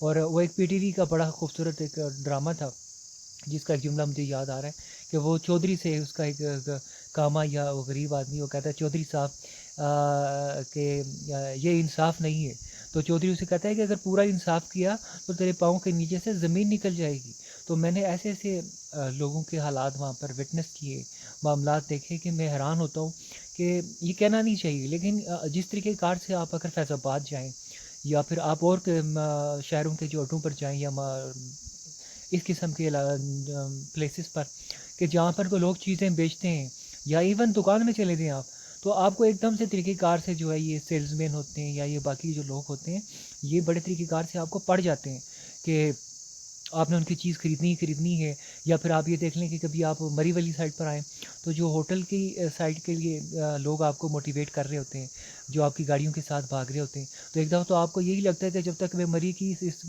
اور وہ ایک PTV کا بڑا خوبصورت ایک ڈرامہ تھا جس کا ایک جملہ مجھے یاد آ رہا ہے کہ وہ چودھری سے اس کا ایک کاما یا وہ غریب آدمی وہ کہتا ہے چودھری صاحب کہ یہ انصاف نہیں ہے. تو چودھری اسے کہتا ہے کہ اگر پورا انصاف کیا تو تیرے پاؤں کے نیچے سے زمین نکل جائے گی. تو میں نے ایسے ایسے لوگوں کے حالات وہاں پر وٹنس کیے، معاملات دیکھے کہ میں حیران ہوتا ہوں کہ یہ کہنا نہیں چاہیے، لیکن جس طریقے کار سے آپ اگر فیض آباد جائیں یا پھر آپ اور شہروں کے جو اڈوں پر جائیں یا اس قسم کے پلیسز پر کہ جہاں پر کو لوگ چیزیں بیچتے ہیں یا ایون دکان میں چلے جائیں آپ، تو آپ کو ایک دم سے طریقہ کار سے جو ہے یہ سیلز مین ہوتے ہیں یا یہ باقی جو لوگ ہوتے ہیں یہ بڑے طریقہ کار سے آپ کو پڑ جاتے ہیں کہ آپ نے ان کی چیز خریدنی ہے. یا پھر آپ یہ دیکھ لیں کہ کبھی آپ مری والی سائڈ پر آئیں تو جو ہوٹل کی سائڈ کے لیے لوگ آپ کو موٹیویٹ کر رہے ہوتے ہیں، جو آپ کی گاڑیوں کے ساتھ بھاگ رہے ہوتے ہیں، تو ایک دفعہ تو آپ کو یہی لگتا ہے کہ جب تک میں مری کی اس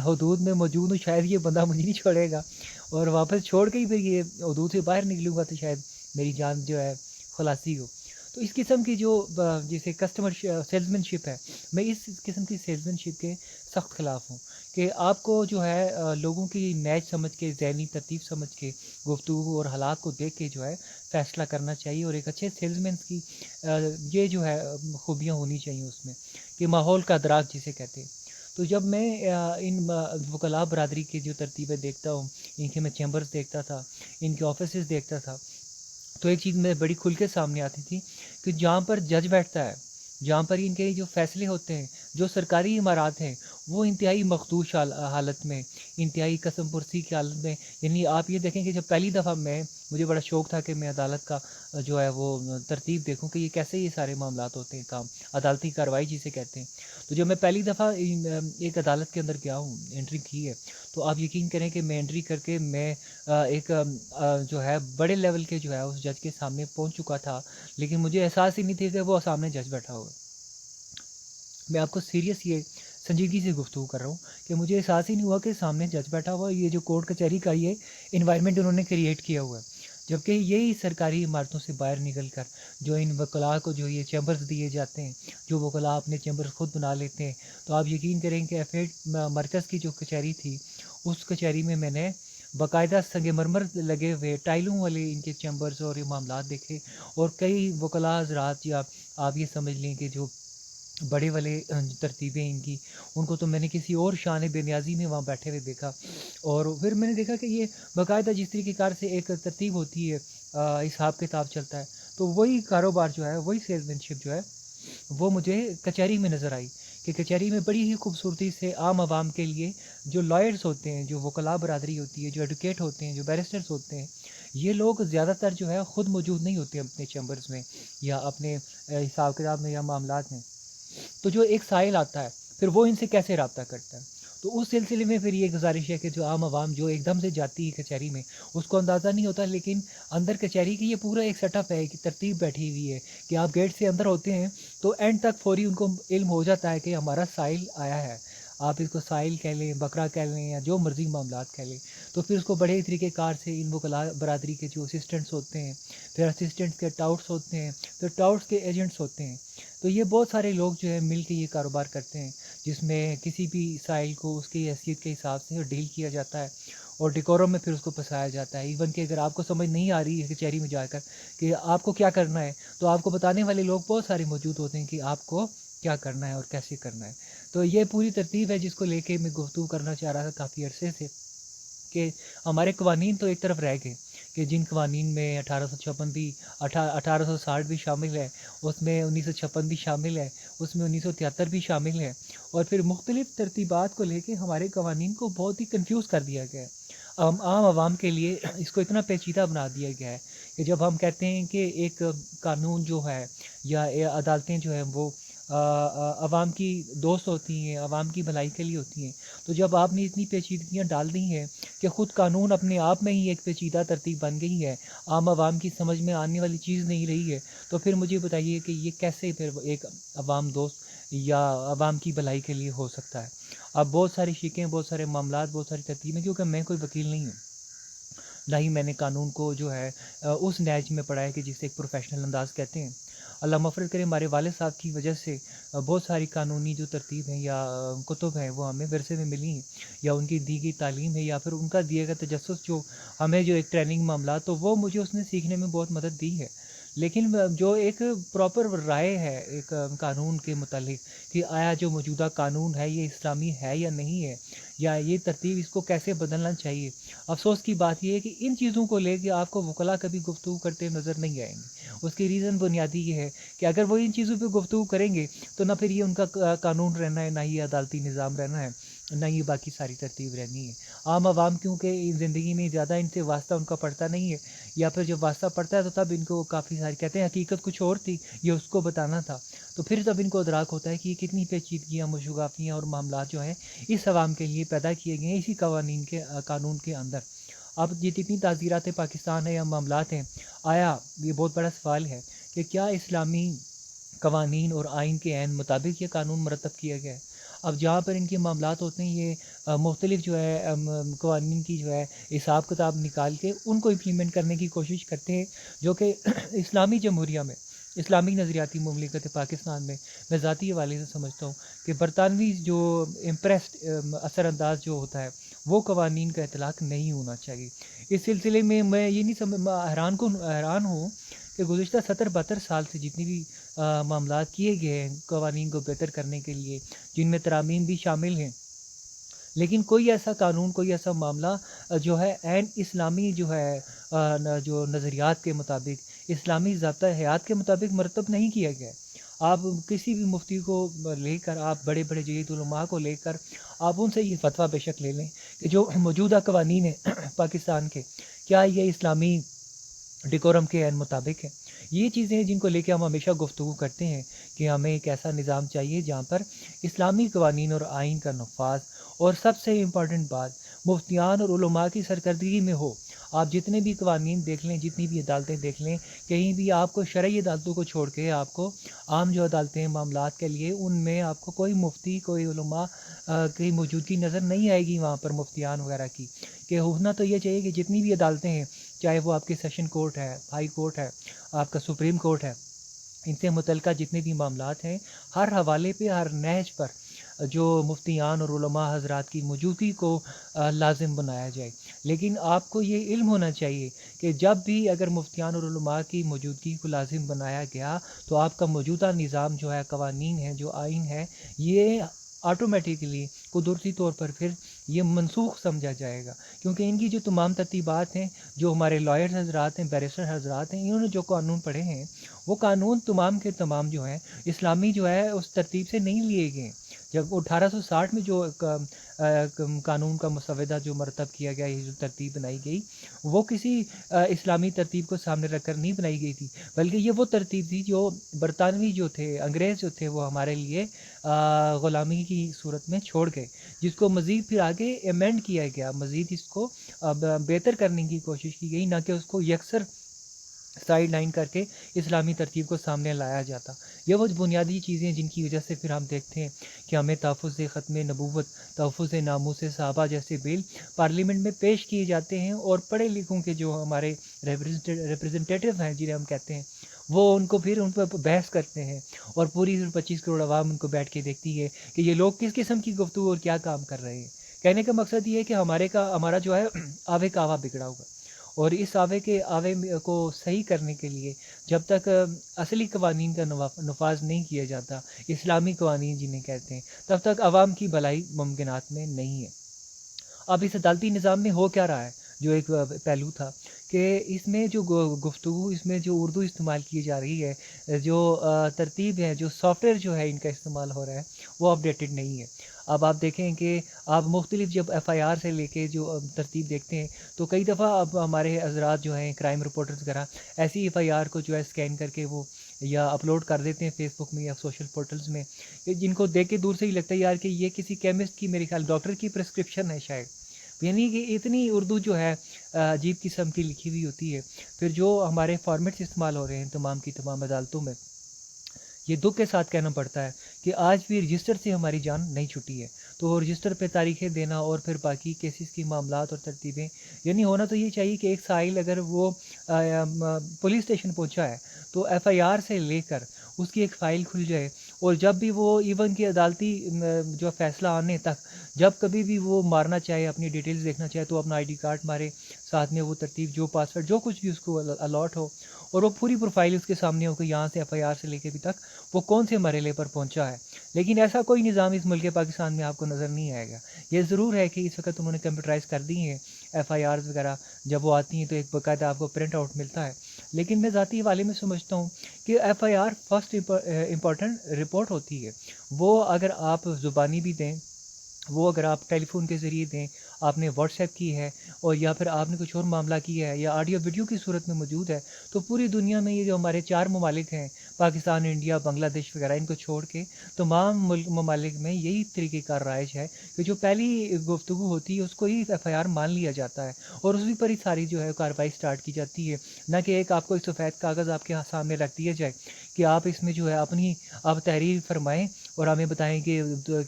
حدود میں موجود ہوں شاید یہ بندہ مجھے نہیں چھوڑے گا، اور واپس چھوڑ کے ہی پھر یہ حدود سے باہر نکلوں گا تو شاید میری جان جو ہے خلاصی ہو. تو اس قسم کی جو جیسے کسٹمر سیلز مین شپ ہے، میں اس قسم کی سیلز مین شپ کے سخت خلاف ہوں کہ آپ کو جو ہے لوگوں کی نیچ سمجھ کے، ذہنی ترتیب سمجھ کے، گفتگو اور حالات کو دیکھ کے جو ہے فیصلہ کرنا چاہیے. اور ایک اچھے سیلز مین کی یہ جو ہے خوبیاں ہونی چاہیے اس میں کہ ماحول کا ادراک جسے کہتے ہیں. تو جب میں ان وکلاء برادری کی جو ترتیبیں دیکھتا ہوں، ان کے میں چیمبرز دیکھتا تھا، ان کے آفیسز دیکھتا تھا، تو ایک چیز میں بڑی کھل کے سامنے آتی تھی کہ جہاں پر جج بیٹھتا ہے، جہاں پر ان کے جو فیصلے ہوتے ہیں، جو سرکاری عمارات ہیں، وہ انتہائی مخدوش حالت میں، انتہائی قسم پرسی کی حالت میں. یعنی آپ یہ دیکھیں کہ جب پہلی دفعہ مجھے بڑا شوق تھا کہ میں عدالت کا جو ہے وہ ترتیب دیکھوں کہ یہ کیسے یہ سارے معاملات ہوتے ہیں، کام عدالتی کارروائی جسے کہتے ہیں. تو جب میں پہلی دفعہ ایک عدالت کے اندر گیا ہوں، انٹری کی ہے، تو آپ یقین کریں کہ میں انٹری کر کے میں ایک جو ہے بڑے لیول کے جو ہے اس جج کے سامنے پہنچ چکا تھا، لیکن مجھے احساس ہی نہیں تھی کہ وہ سامنے جج بیٹھا ہوا. میں آپ کو سیریس یہ سنجیدگی سے گفتگو کر رہا ہوں کہ مجھے احساس ہی نہیں ہوا کہ سامنے جج بیٹھا ہوا. یہ جو کورٹ کچہری کا یہ انوائرمنٹ انہوں نے کریٹ کیا ہوا ہے، جبکہ یہی سرکاری عمارتوں سے باہر نکل کر جو ان وکلاء کو جو یہ چیمبرز دیے جاتے ہیں، جو وکلاء اپنے چیمبرز خود بنا لیتے ہیں. تو آپ یقین کریں کہ ایفیڈ مرکز کی جو کچہری تھی، اس کچہری میں نے باقاعدہ سنگ مرمر لگے ہوئے ٹائلوں والے ان کے چیمبرز اور یہ معاملات دیکھے. اور کئی وکلاء حضرات یا آپ یہ سمجھ لیں کہ جو بڑے والے ترتیبیں ان کی، ان کو تو میں نے کسی اور شان بے نیازی میں وہاں بیٹھے ہوئے دیکھا. اور پھر میں نے دیکھا کہ یہ باقاعدہ جس طریقے کار سے ایک ترتیب ہوتی ہے، حساب کتاب چلتا ہے، تو وہی کاروبار جو ہے، وہی سیلز مین شپ جو ہے وہ مجھے کچہری میں نظر آئی کہ کچہری میں بڑی ہی خوبصورتی سے عام عوام کے لیے جو لائرز ہوتے ہیں، جو وکلاء برادری ہوتی ہے، جو ایڈوکیٹ ہوتے ہیں، جو بیرسٹرز ہوتے ہیں، یہ لوگ زیادہ تر جو ہے خود موجود نہیں ہوتے اپنے چیمبرز میں یا اپنے حساب کتاب میں یا معاملات میں. تو جو ایک سائل آتا ہے پھر وہ ان سے کیسے رابطہ کرتا ہے. تو اس سلسلے میں پھر یہ گزارش ہے کہ جو عام عوام جو ایک دم سے جاتی ہے کچہری میں، اس کو اندازہ نہیں ہوتا، لیکن اندر کچہری کی یہ پورا ایک سیٹ اپ ہے کہ ترتیب بیٹھی ہوئی ہے کہ آپ گیٹ سے اندر ہوتے ہیں تو اینڈ تک فوری ان کو علم ہو جاتا ہے کہ ہمارا سائل آیا ہے. آپ اس کو سائل کہہ لیں، بکرا کہہ لیں، یا جو مرضی معاملات کہہ لیں. تو پھر اس کو بڑے طریقے کار سے ان وکلاء برادری کے جو اسسٹنٹس ہوتے ہیں، پھر اسسٹنٹس کے ٹاؤٹس ہوتے ہیں، پھر ٹاؤٹس کے ایجنٹس ہوتے ہیں. تو یہ بہت سارے لوگ جو ہے مل کے یہ کاروبار کرتے ہیں، جس میں کسی بھی سائل کو اس کی حیثیت کے حساب سے ڈیل کیا جاتا ہے اور ڈیکورم میں پھر اس کو پھنسایا جاتا ہے. ایون کہ اگر آپ کو سمجھ نہیں آ رہی ہے کچہری میں جا کر کہ آپ کو کیا کرنا ہے، تو آپ کو بتانے والے لوگ بہت سارے موجود ہوتے ہیں کہ آپ کو کیا کرنا ہے اور کیسے کرنا ہے. تو یہ پوری ترتیب ہے جس کو لے کے میں گفتگو کرنا چاہ رہا تھا کافی عرصے سے کہ ہمارے قوانین تو ایک طرف رہ گئے کہ جن قوانین میں 1856 بھی 1860 بھی شامل ہے، اس میں 1956 بھی شامل ہے، اس میں 1973 بھی شامل ہے. اور پھر مختلف ترتیبات کو لے کے ہمارے قوانین کو بہت ہی کنفیوز کر دیا گیا ہے. عام عوام کے لیے اس کو اتنا پیچیدہ بنا دیا گیا ہے کہ جب ہم کہتے ہیں کہ ایک قانون جو ہے یا عدالتیں جو ہیں وہ عوام کی دوست ہوتی ہیں، عوام کی بھلائی کے لیے ہوتی ہیں، تو جب آپ نے اتنی پیچیدگیاں ڈال دی ہیں کہ خود قانون اپنے آپ میں ہی ایک پیچیدہ ترتیب بن گئی ہے، عام عوام کی سمجھ میں آنے والی چیز نہیں رہی ہے، تو پھر مجھے بتائیے کہ یہ کیسے پھر ایک عوام دوست یا عوام کی بھلائی کے لیے ہو سکتا ہے. اب بہت ساری شکیں، بہت سارے معاملات، بہت ساری ترتیبیں، کیونکہ میں کوئی وکیل نہیں ہوں، نہ ہی میں نے قانون کو جو ہے اس نیج میں پڑھا ہے کہ جسے ایک پروفیشنل انداز کہتے ہیں. اللہ مغفرت کرے، ہمارے والد صاحب کی وجہ سے بہت ساری قانونی جو ترتیب ہیں یا کتب ہیں وہ ہمیں ورثے میں ملی ہیں، یا ان کی دی گئی تعلیم ہے، یا پھر ان کا دیا گیا تجسس جو ہمیں جو ایک ٹریننگ معاملات، تو وہ مجھے اس نے سیکھنے میں بہت مدد دی ہے۔ لیکن جو ایک پراپر رائے ہے ایک قانون کے متعلق کہ آیا جو موجودہ قانون ہے یہ اسلامی ہے یا نہیں ہے، یا یہ ترتیب اس کو کیسے بدلنا چاہیے، افسوس کی بات یہ ہے کہ ان چیزوں کو لے کے آپ کو وکلاء کبھی گفتگو کرتے نظر نہیں آئیں گے۔ اس کی ریزن بنیادی یہ ہے کہ اگر وہ ان چیزوں پہ گفتگو کریں گے تو نہ پھر یہ ان کا قانون رہنا ہے، نہ ہی عدالتی نظام رہنا ہے، نہ یہ باقی ساری ترتیب رہنی ہے۔ عام عوام کیونکہ زندگی میں زیادہ ان سے واسطہ ان کا پڑتا نہیں ہے، یا پھر جب واسطہ پڑتا ہے تو تب ان کو کافی ساری کہتے ہیں حقیقت کچھ اور تھی، یہ اس کو بتانا تھا، تو پھر تب ان کو ادراک ہوتا ہے کہ یہ کتنی پیچیدگیاں، مشغافیاں اور معاملات جو ہیں اس عوام کے لیے پیدا کیے گئے ہیں اسی قانون کے اندر۔ اب یہ جتنی تعزیرات پاکستان ہے یا معاملات ہیں، آیا یہ بہت بڑا سوال ہے کہ کیا اسلامی قوانین اور آئین کے عین مطابق یہ قانون مرتب کیا گیا ہے؟ اب جہاں پر ان کے معاملات ہوتے ہیں یہ مختلف جو ہے قوانین کی جو ہے حساب کتاب نکال کے ان کو امپلیمنٹ کرنے کی کوشش کرتے ہیں، جو کہ اسلامی جمہوریہ میں، اسلامی نظریاتی مملکت پاکستان میں ذاتی حوالے سے سمجھتا ہوں کہ برطانوی جو امپریسڈ اثر انداز جو ہوتا ہے وہ قوانین کا اطلاق نہیں ہونا چاہیے۔ اس سلسلے میں میں یہ نہیں حیران ہوں کہ گزشتہ 70-72 سال سے جتنی بھی معاملات کیے گئے ہیں قوانین کو بہتر کرنے کے لیے، جن میں ترامیم بھی شامل ہیں، لیکن کوئی ایسا قانون، کوئی ایسا معاملہ جو ہے عین اسلامی جو ہے جو نظریات کے مطابق، اسلامی ضابطہ حیات کے مطابق مرتب نہیں کیا گیا ہے۔ آپ کسی بھی مفتی کو لے کر، آپ بڑے بڑے جدید علماء کو لے کر آپ ان سے یہ فتویٰ بے شک لے لیں کہ جو موجودہ قوانین ہیں پاکستان کے، کیا یہ اسلامی ڈیکورم کے عین مطابق ہے؟ یہ چیزیں ہیں جن کو لے کے ہم ہمیشہ گفتگو کرتے ہیں کہ ہمیں ایک ایسا نظام چاہیے جہاں پر اسلامی قوانین اور آئین کا نفاذ، اور سب سے امپورٹنٹ بات، مفتیان اور علماء کی سرکردگی میں ہو۔ آپ جتنے بھی قوانین دیکھ لیں، جتنی بھی عدالتیں دیکھ لیں، کہیں بھی آپ کو شرعی عدالتوں کو چھوڑ کے آپ کو عام جو عدالتیں معاملات کے لیے، ان میں آپ کو کوئی مفتی، کوئی علماء کی موجودگی نظر نہیں آئے گی وہاں پر مفتیان وغیرہ کی۔ کہ ہونا تو یہ چاہیے کہ جتنی بھی عدالتیں ہیں، چاہے وہ آپ کی سیشن کورٹ ہے، ہائی کورٹ ہے، آپ کا سپریم کورٹ ہے، ان سے متعلقہ جتنے بھی معاملات ہیں، ہر حوالے پہ، ہر نہج پر جو مفتیان اور علماء حضرات کی موجودگی کو لازم بنایا جائے۔ لیکن آپ کو یہ علم ہونا چاہیے کہ جب بھی اگر مفتیان اور علماء کی موجودگی کو لازم بنایا گیا تو آپ کا موجودہ نظام جو ہے، قوانین ہیں، جو آئین ہے، یہ آٹومیٹکلی قدرتی طور پر پھر یہ منسوخ سمجھا جائے گا، کیونکہ ان کی جو تمام ترتیبات ہیں، جو ہمارے لائر حضرات ہیں، بیرسٹر حضرات ہیں، انہوں نے جو قانون پڑھے ہیں وہ قانون تمام کے تمام جو ہیں اسلامی جو ہے اس ترتیب سے نہیں لیے گئے۔ جب 1860 میں جو قانون کا مسودہ جو مرتب کیا گیا، یہ جو ترتیب بنائی گئی، وہ کسی اسلامی ترتیب کو سامنے رکھ کر نہیں بنائی گئی تھی، بلکہ یہ وہ ترتیب تھی جو برطانوی جو تھے، انگریز جو تھے، وہ ہمارے لیے غلامی کی صورت میں چھوڑ گئے، جس کو مزید پھر آگے ایمینڈ کیا گیا، مزید اس کو بہتر کرنے کی کوشش کی گئی، نہ کہ اس کو یکسر سائیڈ لائن کر کے اسلامی ترتیب کو سامنے لایا جاتا۔ یہ وہ بنیادی چیزیں جن کی وجہ سے پھر ہم دیکھتے ہیں کہ ہمیں تحفظ ختم نبوت، تحفظ ناموس صحابہ جیسے بل پارلیمنٹ میں پیش کیے جاتے ہیں، اور پڑھے لکھوں کے جو ہمارے ریپرزنٹیٹیو ہیں، جنہیں ہم کہتے ہیں، وہ ان کو پھر ان پر بحث کرتے ہیں، اور پوری 25 کروڑ عوام ان کو بیٹھ کے دیکھتی ہے کہ یہ لوگ کس قسم کی گفتگو اور کیا کام کر رہے ہیں۔ کہنے کا مقصد یہ ہے کہ ہمارا جو ہے آوے کا آوا بگڑا ہوا، اور اس آوے کو صحیح کرنے کے لیے جب تک اصلی قوانین کا نفاذ نہیں کیا جاتا، اسلامی قوانین جنہیں کہتے ہیں، تب تک عوام کی بھلائی ممکنات میں نہیں ہے۔ اب اس عدالتی نظام میں ہو کیا رہا ہے، جو ایک پہلو تھا کہ اس میں جو گفتگو، اس میں جو اردو استعمال کی جا رہی ہے، جو ترتیب ہے، جو سافٹ ویئر جو ہے ان کا استعمال ہو رہا ہے، وہ اپڈیٹڈ نہیں ہے۔ اب آپ دیکھیں کہ آپ مختلف جب ایف آئی آر سے لے کے جو ترتیب دیکھتے ہیں، تو کئی دفعہ اب ہمارے حضرات جو ہیں کرائم رپورٹرز وغیرہ ایسی ایف آئی آر کو جو ہے اسکین کر کے وہ یا اپلوڈ کر دیتے ہیں فیس بک میں یا سوشل پورٹلز میں، جن کو دیکھ کے دور سے ہی لگتا ہے یار کہ یہ کسی کیمسٹ کی، میرے خیال ڈاکٹر کی پرسکرپشن ہے شاید، یعنی کہ اتنی اردو جو ہے عجیب قسم کی لکھی ہوئی ہوتی ہے۔ پھر جو ہمارے فارمیٹس استعمال ہو رہے ہیں تمام کی تمام عدالتوں میں، یہ دکھ کے ساتھ کہنا پڑتا ہے کہ آج بھی رجسٹر سے ہماری جان نہیں چھٹی ہے۔ تو رجسٹر پہ تاریخیں دینا اور پھر باقی کیسز کی معاملات اور ترتیبیں، یعنی ہونا تو یہ چاہیے کہ ایک سائل اگر وہ پولیس اسٹیشن پہنچا ہے تو ایف آئی آر سے لے کر اس کی ایک فائل کھل جائے، اور جب بھی وہ ایون کہ عدالتی جو فیصلہ آنے تک جب کبھی بھی وہ مارنا چاہے، اپنی ڈیٹیلز دیکھنا چاہے تو اپنا آئی ڈی کارڈ مارے، ساتھ میں وہ ترتیب جو پاسورڈ جو کچھ بھی اس کو الاٹ ہو، اور وہ پوری پروفائل اس کے سامنے ہو کہ یہاں سے ایف آئی آر سے لے کے ابھی تک وہ کون سے مرحلے پر پہنچا ہے۔ لیکن ایسا کوئی نظام اس ملک پاکستان میں آپ کو نظر نہیں آئے گا۔ یہ ضرور ہے کہ اس وقت انہوں نے کمپیوٹرائز کر دی ہیں ایف آئی آرز وغیرہ، جب وہ آتی ہیں تو ایک باقاعدہ آپ کو پرنٹ آؤٹ ملتا ہے، لیکن میں ذاتی حوالے میں سمجھتا ہوں کہ F I R first important report ہوتی ہے۔ وہ اگر آپ زبانی بھی دیں، وہ اگر آپ ٹیلی فون کے ذریعے دیں، آپ نے واٹس ایپ کی ہے، اور یا پھر آپ نے کچھ اور معاملہ کیا ہے، یا آڈیو ویڈیو کی صورت میں موجود ہے، تو پوری دنیا میں یہ جو ہمارے 4 ممالک ہیں، پاکستان، انڈیا، بنگلہ دیش وغیرہ، ان کو چھوڑ کے تمام ممالک میں یہی طریقہ کار رائج ہے کہ جو پہلی گفتگو ہوتی ہے اس کو ہی ایف آئی آر مان لیا جاتا ہے، اور اسی پر ہی ساری جو ہے کارروائی سٹارٹ کی جاتی ہے، نہ کہ ایک آپ کو ایک سفید کاغذ آپ کے سامنے رکھ دیا جائے کہ آپ اس میں جو ہے اپنی آپ تحریر فرمائیں اور ہمیں بتائیں کہ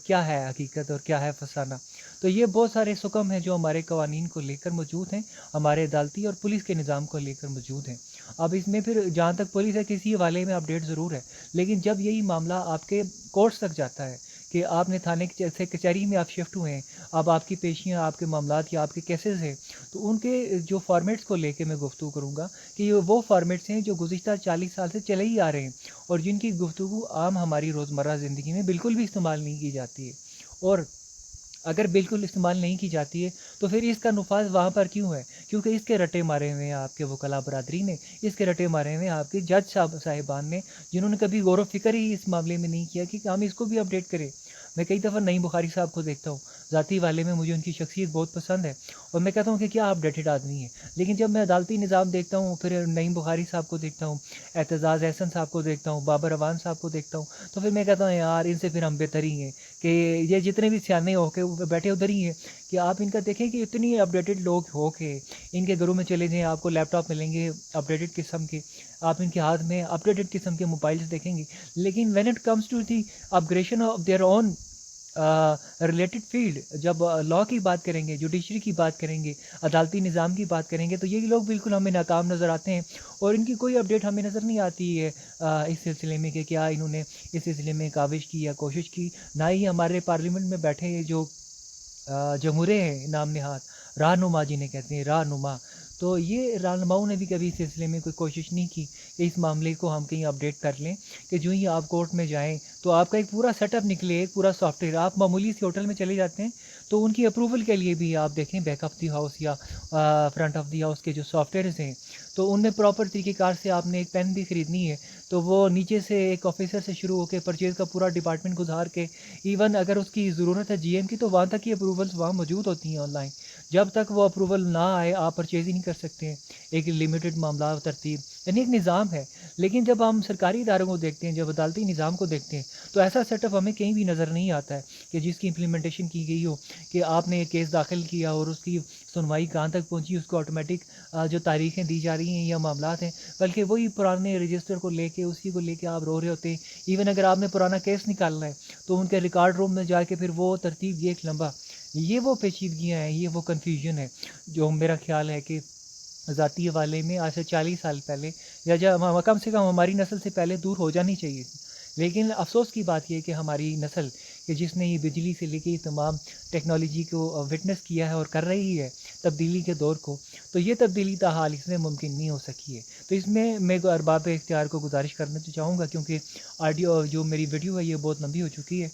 کیا ہے حقیقت اور کیا ہے فسانہ۔ تو یہ بہت سارے سکم ہیں جو ہمارے قوانین کو لے کر موجود ہیں، ہمارے عدالتی اور پولیس کے نظام کو لے کر موجود ہیں۔ اب اس میں پھر جہاں تک پولیس ہے کسی حوالے میں اپڈیٹ ضرور ہے، لیکن جب یہی معاملہ آپ کے کورٹس تک جاتا ہے کہ آپ نے تھانے سے کچہری میں آپ شفٹ ہوئے ہیں، اب آپ کی پیشیاں، آپ کے معاملات یا آپ کے کیسز ہیں، تو ان کے جو فارمیٹس کو لے کے میں گفتگو کروں گا کہ یہ وہ فارمیٹس ہیں جو گزشتہ 40 سال سے چلے ہی آ رہے ہیں، اور جن کی گفتگو عام ہماری روزمرہ زندگی میں بالکل بھی استعمال نہیں کی جاتی ہے، اور اگر بالکل استعمال نہیں کی جاتی ہے تو پھر اس کا نفاذ وہاں پر کیوں ہے؟ کیونکہ اس کے رٹے مارے ہوئے ہیں آپ کے وکلاء برادری نے، اس کے رٹے مارے ہوئے ہیں آپ کے جج صاحبان نے، جنہوں نے کبھی غور و فکر ہی اس معاملے میں نہیں کیا کہ ہم اس کو بھی اپڈیٹ کریں۔ میں کئی دفعہ نعیم بخاری صاحب کو دیکھتا ہوں، ذاتی والے میں مجھے ان کی شخصیت بہت پسند ہے، اور میں کہتا ہوں کہ کیا اپڈیٹڈ آدمی ہے، لیکن جب میں عدالتی نظام دیکھتا ہوں، پھر نعیم بخاری صاحب کو دیکھتا ہوں، اعتزاز احسن صاحب کو دیکھتا ہوں، بابر روان صاحب کو دیکھتا ہوں، تو پھر میں کہتا ہوں یار ان سے پھر ہم بہتر ہی ہیں، کہ یہ جتنے بھی سیانے ہو کے بیٹھے ادھر ہی ہیں، کہ آپ ان کا دیکھیں کہ اتنی اپڈیٹڈ لوگ ہو کے ان کے گھروں میں چلے جائیں، آپ کو لیپ ٹاپ ملیں گے اپڈیٹڈ قسم کے، آپ ان کے ہاتھ میں اپڈیٹڈ قسم کے موبائلز دیکھیں گے، لیکن when it comes to the upgradation of their own related field, جب لاء کی بات کریں گے، جوڈیشری کی بات کریں گے، عدالتی نظام کی بات کریں گے، تو یہ لوگ بالکل ہمیں ناکام نظر آتے ہیں، اور ان کی کوئی اپڈیٹ ہمیں نظر نہیں آتی ہے اس سلسلے میں کہ کیا انہوں نے اس سلسلے میں کاوش کی یا کوشش کی۔ نہ ہی ہمارے پارلیمنٹ میں بیٹھے جو جمہورے ہیں نام نہاد رہنما جنہیں کہتے ہیں رہنما، تو یہ رہنماؤں نے بھی کبھی اس سلسلے میں کوئی کوشش نہیں کی کہ اس معاملے کو ہم کہیں اپڈیٹ کر لیں، کہ جو ہی آپ کورٹ میں جائیں تو آپ کا ایک پورا سیٹ اپ نکلے، ایک پورا سافٹ ویئر، آپ معمولی سی ہوٹل میں چلے جاتے ہیں تو ان کی اپروول کے لیے بھی آپ دیکھیں بیک آف دی ہاؤس یا فرنٹ آف دی ہاؤس کے جو سافٹ ویئرز ہیں، تو ان میں پراپر طریقہ کار سے آپ نے ایک پین بھی خریدنی ہے تو وہ نیچے سے ایک آفیسر سے شروع ہو کے پرچیز کا پورا ڈپارٹمنٹ گزار کے، ایون اگر اس کی ضرورت ہے جی ایم کی تو وہاں تک کی اپروولس وہاں موجود ہوتی ہیں آن لائن، جب تک وہ اپروول نہ آئے آپ پرچیز ہی نہیں کر سکتے ہیں، ایک لمیٹڈ معاملہ ترتیب، یعنی ایک نظام ہے۔ لیکن جب ہم سرکاری اداروں کو دیکھتے ہیں، جب عدالتی نظام کو دیکھتے ہیں، تو ایسا سیٹ اپ ہمیں کہیں بھی نظر نہیں آتا ہے کہ جس کی امپلیمنٹیشن کی گئی ہو، کہ آپ نے ایک کیس داخل کیا اور اس کی سنوائی کہاں تک پہنچی، اس کو آٹومیٹک جو تاریخیں دی جا رہی ہیں یا معاملات ہیں، بلکہ وہی پرانے رجسٹر کو لے کے اسی کو لے کے آپ رو رہے ہوتے ہیں۔ ایون اگر آپ نے پرانا کیس نکالنا ہے تو ان کے ریکارڈ روم میں جا کے پھر وہ ترتیب یہ ایک لمبا، یہ وہ پیچیدگیاں ہیں، یہ وہ کنفیوژن ہے جو میرا خیال ہے کہ ذاتی حوالے میں آج سے 40 سال پہلے یا جب کم سے کم ہماری نسل سے پہلے دور ہو جانی چاہیے تھی۔ لیکن افسوس کی بات یہ ہے کہ ہماری نسل کہ جس نے یہ بجلی سے لے کے تمام ٹیکنالوجی کو وٹنس کیا ہے اور کر رہی ہے تبدیلی کے دور کو، تو یہ تبدیلی تاحال اس میں ممکن نہیں ہو سکی ہے۔ تو اس میں میں ارباب اختیار کو گزارش کرنا چاہوں گا، کیونکہ آڈیو جو میری ویڈیو ہے یہ بہت لمبی ہو چکی ہے،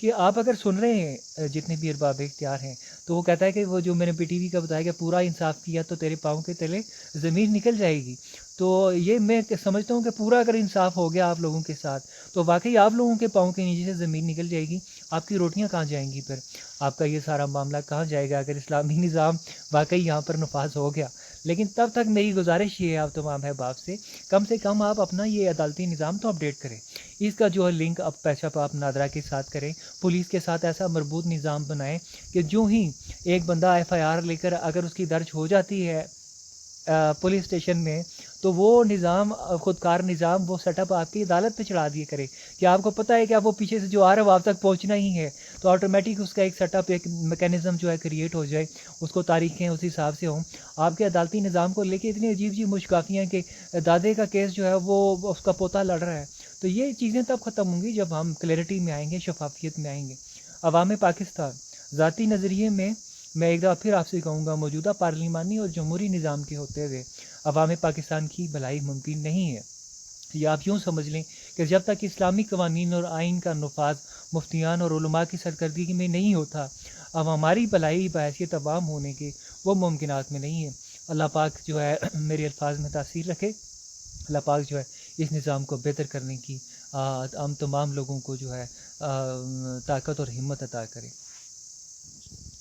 کہ آپ اگر سن رہے ہیں جتنے بھی ارباب اختیار ہیں، تو وہ کہتا ہے کہ وہ جو میں نے پی ٹی وی کا بتایا کہ پورا انصاف کیا تو تیرے پاؤں کے تلے زمین نکل جائے گی، تو یہ میں سمجھتا ہوں کہ پورا اگر انصاف ہو گیا آپ لوگوں کے ساتھ تو واقعی آپ لوگوں کے پاؤں کے نیچے سے زمین نکل جائے گی، آپ کی روٹیاں کہاں جائیں گی، پھر آپ کا یہ سارا معاملہ کہاں جائے گا اگر اسلامی نظام واقعی یہاں پر نفاذ ہو گیا۔ لیکن تب تک میری گزارش یہ ہے آپ تمام احباب سے کم آپ اپنا یہ عدالتی نظام تو اپڈیٹ کریں، اس کا جو ہے لنک اب پیشہ آپ نادرا کے ساتھ کریں، پولیس کے ساتھ ایسا مربوط نظام بنائیں کہ جو ہی ایک بندہ ایف آئی آر لے کر اگر اس کی درج ہو جاتی ہے پولیس اسٹیشن میں، تو وہ نظام خودکار نظام وہ سیٹ اپ آپ کی عدالت پہ چڑھا دیے کرے کہ آپ کو پتہ ہے کہ آپ وہ پیچھے سے جو آ رہا ہے وہ آپ تک پہنچنا ہی ہے، تو آٹومیٹک اس کا ایک سیٹ اپ ایک میکینزم جو ہے کریٹ ہو جائے، اس کو تاریخیں اس حساب سے ہوں. آپ کے عدالتی نظام کو لے کے اتنی عجیب عجیب مشکافیاں ہیں کہ دادے کا کیس جو ہے وہ اس کا پوتا لڑ رہا ہے. تو یہ چیزیں تب ختم ہوں گی جب ہم کلیئرٹی میں آئیں گے، شفافیت میں آئیں گے. عوام پاکستان ذاتی نظریے میں ایک دفعہ پھر آپ سے کہوں گا، موجودہ پارلیمانی اور جمہوری نظام کے ہوتے ہوئے عوام پاکستان کی بھلائی ممکن نہیں ہے. یا آپ یوں سمجھ لیں کہ جب تک اسلامی قوانین اور آئین کا نفاذ مفتیان اور علماء کی سرکردگی میں نہیں ہوتا، اب ہماری بھلائی بحیثیت عوام ہونے کے وہ ممکنات میں نہیں ہے. اللہ پاک جو ہے میرے الفاظ میں تاثیر رکھے. اللہ پاک جو ہے اس نظام کو بہتر کرنے کی ہم تمام لوگوں کو جو ہے طاقت اور ہمت عطا کرے.